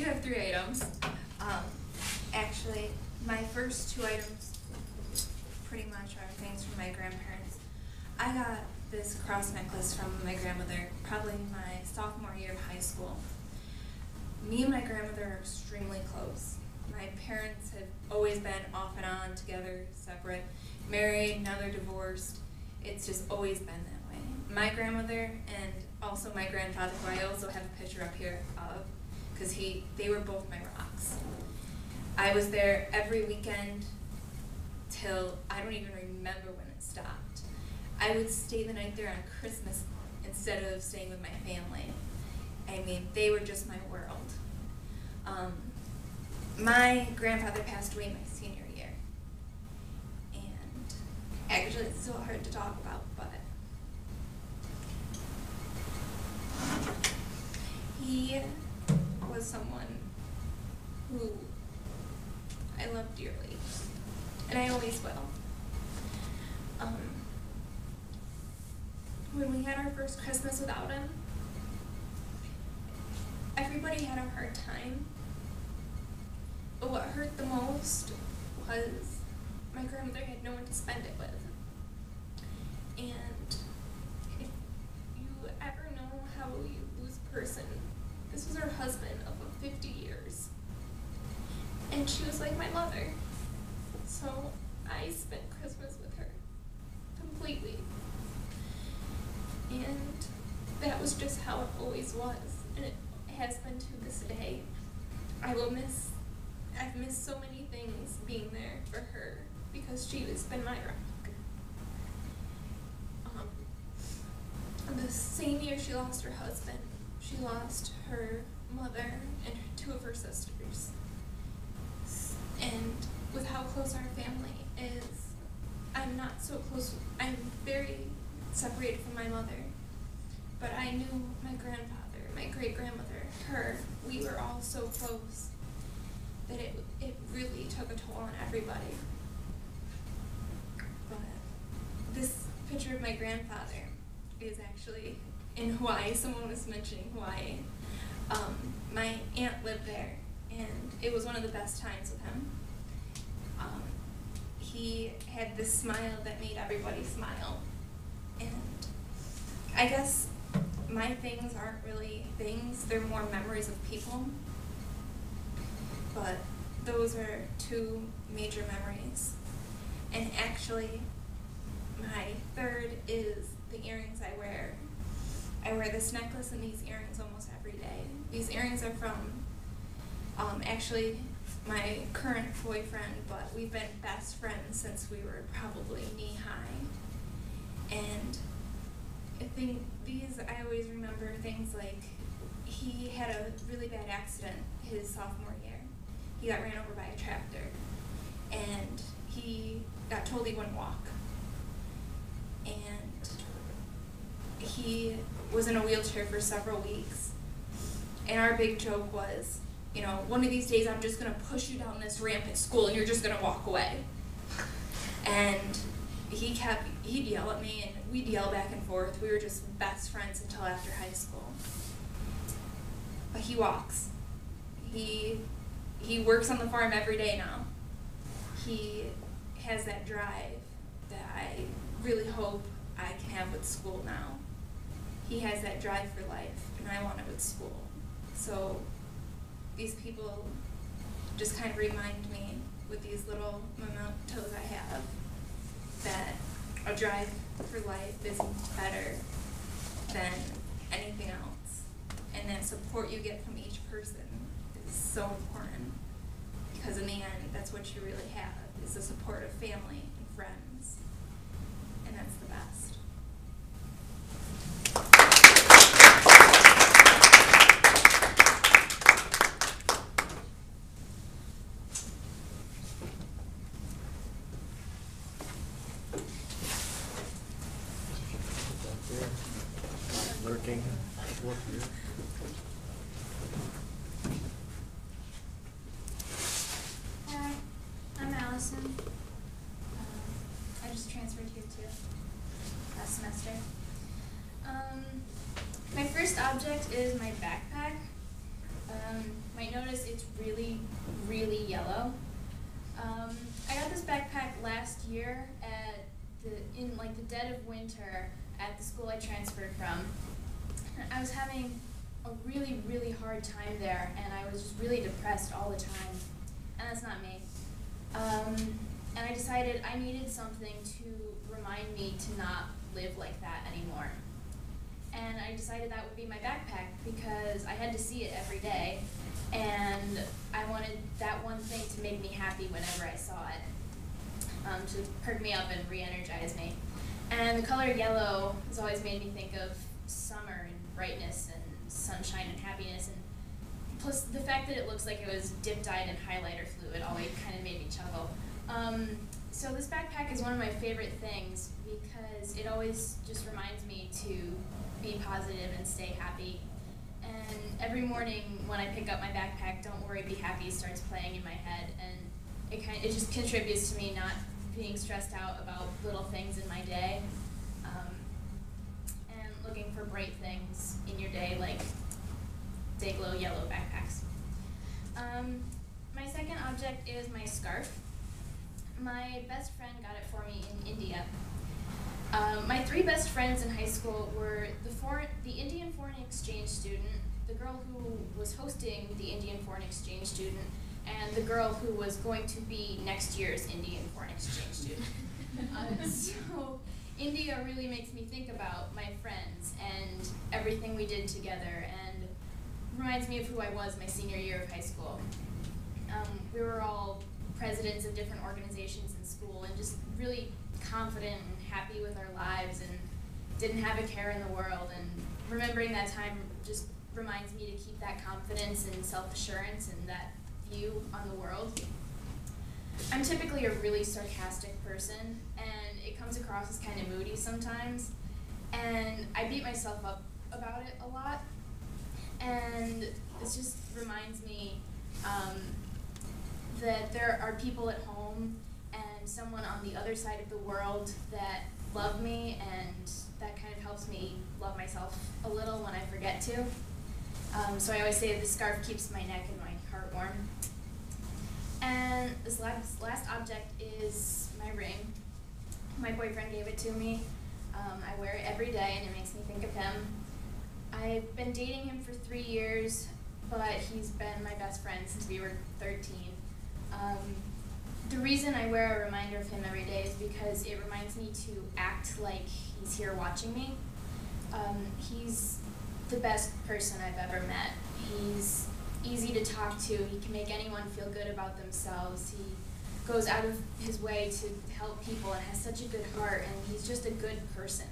do have 3 items. Actually, my first 2 items pretty much are things from my grandparents. I got this cross necklace from my grandmother probably my sophomore year of high school. Me and my grandmother are extremely close. My parents have always been off and on, together, separate, married, now they're divorced. It's just always been that way. My grandmother and also my grandfather, who I also have a picture up here of, because they were both my rocks. I was there every weekend till I don't even remember when it stopped. I would stay the night there on Christmas instead of staying with my family. I mean, they were just my world. My grandfather passed away my senior year. And actually it's so hard to talk about, but he was someone who I love dearly, and I always will. When we had our first Christmas without him, everybody had a hard time, but what hurt the most was my grandmother had no one to spend it with. And if you ever know how you lose a person, this was her husband of 50 years. And she was like my mother. So I spent Christmas with her completely. And that was just how it always was. And it has been to this day. I've missed so many things being there for her because she has been my rock. The same year she lost her husband, she lost her mother and 2 of her sisters. And with how close our family is, I'm not so close. I'm very separated from my mother. But I knew my grandfather, my great-grandmother, her. We were all so close that it really took a toll on everybody. But this picture of my grandfather is actually in Hawaii. Someone was mentioning Hawaii. My aunt lived there, and it was one of the best times with him. He had this smile that made everybody smile. And I guess my things aren't really things, they're more memories of people. But those are 2 major memories. And actually, my third is the earrings I wear. I wear this necklace and these earrings almost every day. These earrings are from actually my current boyfriend, but we've been best friends since we were probably knee-high. And I think I always remember things like he had a really bad accident his sophomore year. He got ran over by a tractor, and he got told he wouldn't walk. And he was in a wheelchair for several weeks. And our big joke was, one of these days I'm just going to push you down this ramp at school and you're just going to walk away. And he'd yell at me and we'd yell back and forth. We were just best friends until after high school. But he walks. He works on the farm every day now. He has that drive that I really hope I can have with school now. He has that drive for life, and I want it with school. So these people just kind of remind me with these little mementos I have that a drive for life is better than anything else. And that support you get from each person is so important, because in the end, that's what you really have, is the support of family and friends. And that's the best. Lurking. Look here. Hi, I'm Allison. I just transferred here too last semester. My first object is my backpack. Might notice it's really, really yellow. I got this backpack last year in the dead of winter at the school I transferred from. I was having a really, really hard time there, and I was just really depressed all the time, and that's not me. And I decided I needed something to remind me to not live like that anymore. And I decided that would be my backpack because I had to see it every day, and I wanted that one thing to make me happy whenever I saw it, to perk me up and re-energize me. And the color yellow has always made me think of summer and brightness and sunshine and happiness, and plus the fact that it looks like it was dip-dyed in highlighter fluid always kind of made me chuckle. So this backpack is one of my favorite things because it always just reminds me to be positive and stay happy. And every morning when I pick up my backpack, Don't Worry, Be Happy starts playing in my head, and it just contributes to me not being stressed out about little things in my day, and looking for bright things in your day, like day glow yellow backpacks. My second object is my scarf. My best friend got it for me in India. My three best friends in high school were the Indian foreign exchange student, the girl who was hosting the Indian foreign exchange student, and the girl who was going to be next year's Indian foreign exchange student. So India really makes me think about my friends and everything we did together, and reminds me of who I was my senior year of high school. We were all presidents of different organizations in school and just really confident and happy with our lives and didn't have a care in the world, and remembering that time just reminds me to keep that confidence and self-assurance and that view on the world. I'm typically a really sarcastic person, and it comes across as kind of moody sometimes, and I beat myself up about it a lot, and it just reminds me that there are people at home and someone on the other side of the world that love me, and that kind of helps me love myself a little when I forget to. So I always say the scarf keeps my neck and my heart warm. And this last object is my ring. My boyfriend gave it to me. I wear it every day and it makes me think of him. I've been dating him for 3 years, but he's been my best friend since we were 13. The reason I wear a reminder of him every day is because it reminds me to act like he's here watching me. He's the best person I've ever met. He's easy to talk to. He can make anyone feel good about themselves. He goes out of his way to help people and has such a good heart, and he's just a good person.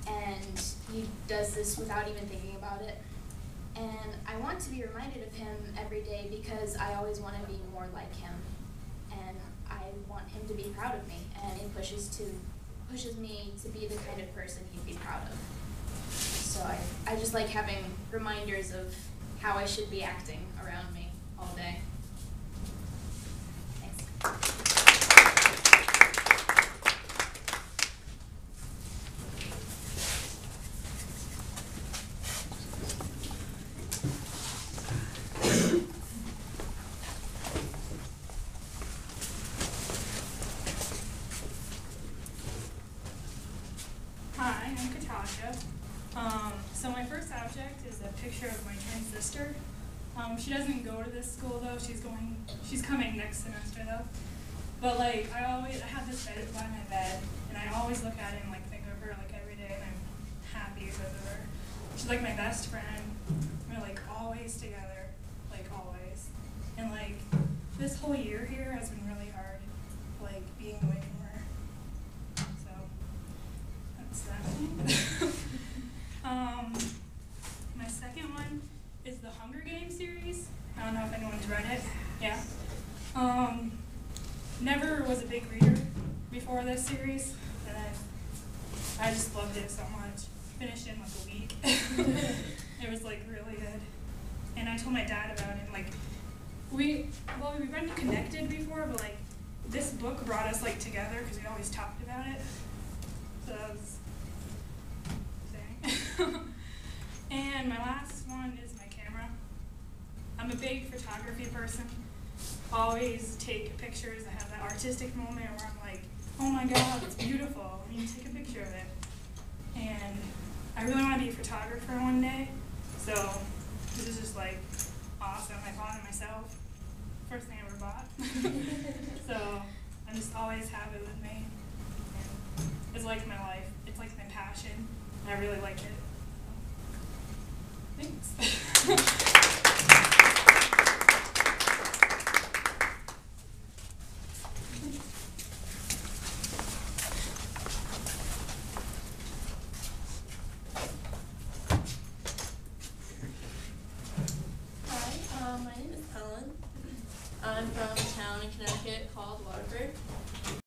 And he does this without even thinking about it. And I want to be reminded of him every day because I always want to be more like him. And I want him to be proud of me, and it pushes me to be the kind of person he'd be proud of. So I just like having reminders of how I should be acting around me all day. Thanks. Hi, I'm Katasha. So my first object is a picture of my twin sister. She doesn't go to this school though. She's coming next semester though. But I have this bed by my bed, and I always look at it and think of her every day, and I'm happy because of her. She's my best friend. We're always together, always. And this whole year here has been really hard, being away from her. So that's that thing. My second one is the Hunger Games series. I don't know if anyone's read it. Yeah. Never was a big reader before this series, and I just loved it so much. Finished in a week. It was really good. And I told my dad about it. We've been connected before, but this book brought us together because we always talked about it. So that was saying. And my last one is my camera. I'm a big photography person. Always take pictures. I have that artistic moment where I'm like, oh my God, it's beautiful. I need to take a picture of it. And I really want to be a photographer one day. So this is just like awesome. I bought it myself. First thing I ever bought. So I just always have it with me. And it's like my life. It's like my passion. I really like it. Thanks.